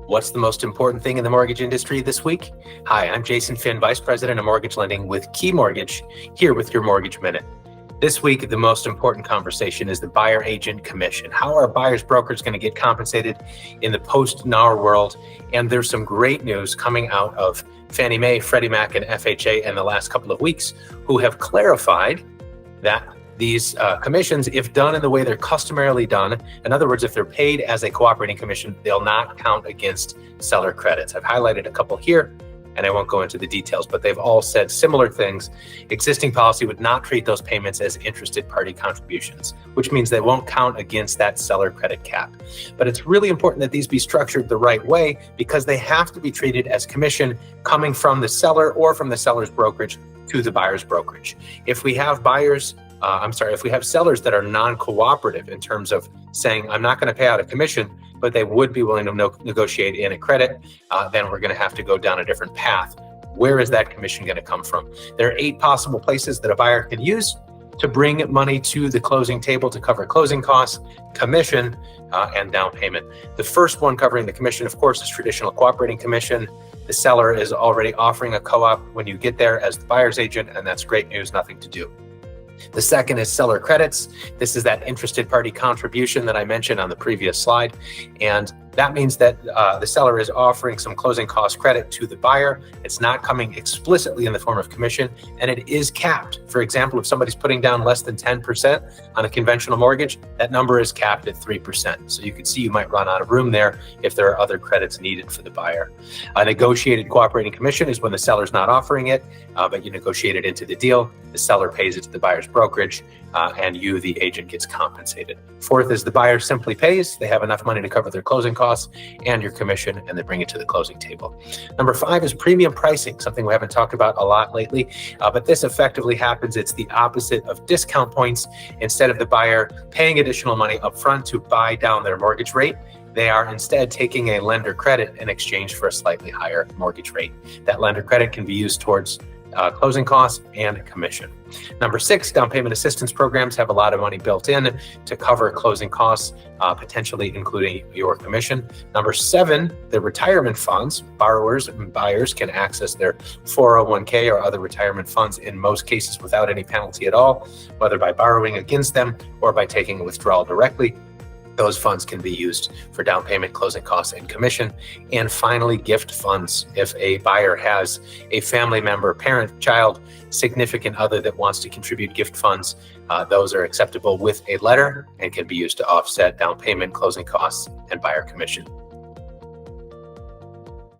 What's the most important thing in the mortgage industry this week? Hi, I'm Jason Finn, Vice President of Mortgage Lending with Key Mortgage, here with your Mortgage Minute. This week, the most important conversation is the buyer agent commission. How are buyers brokers going to get compensated in the post-NAR world? And there's some great news coming out of Fannie Mae, Freddie Mac, and FHA in the last couple of weeks, who have clarified that these commissions, if done in the way they're customarily done, in other words, if they're paid as a cooperating commission, they'll not count against seller credits. I've highlighted a couple here, and I won't go into the details, but they've all said similar things. Existing policy would not treat those payments as interested party contributions, which means they won't count against that seller credit cap. But it's really important that these be structured the right way because they have to be treated as commission coming from the seller or from the seller's brokerage to the buyer's brokerage. If we have if we have sellers that are non-cooperative in terms of saying, I'm not going to pay out a commission, but they would be willing to negotiate in a credit, then we're going to have to go down a different path. Where is that commission going to come from? There are 8 possible places that a buyer can use to bring money to the closing table to cover closing costs, commission, and down payment. The first one covering the commission, of course, is traditional cooperating commission. The seller is already offering a co-op when you get there as the buyer's agent, and that's great news, nothing to do. The second is seller credits. This is that interested party contribution that I mentioned on the previous slide. And that means that the seller is offering some closing cost credit to the buyer. It's not coming explicitly in the form of commission, and it is capped. For example, if somebody's putting down less than 10% on a conventional mortgage, that number is capped at 3%. So you can see you might run out of room there if there are other credits needed for the buyer. A negotiated cooperating commission is when the seller's not offering it, but you negotiate it into the deal. The seller pays it to the buyer's brokerage, and you, the agent, gets compensated. Fourth is the buyer simply pays. They have enough money to cover their closing costs and your commission, and they bring it to the closing table. Number 5 is premium pricing, something we haven't talked about a lot lately, but this effectively happens. It's the opposite of discount points. Instead of the buyer paying additional money upfront to buy down their mortgage rate, they are instead taking a lender credit in exchange for a slightly higher mortgage rate. That lender credit can be used towards closing costs and commission. Number 6, down payment assistance programs have a lot of money built in to cover closing costs, potentially including your commission. Number 7, the retirement funds. Borrowers and buyers can access their 401k or other retirement funds in most cases without any penalty at all, whether by borrowing against them or by taking a withdrawal directly. Those funds can be used for down payment, closing costs, and commission. And finally, gift funds. If a buyer has a family member, parent, child, significant other that wants to contribute gift funds, those are acceptable with a letter and can be used to offset down payment, closing costs, and buyer commission.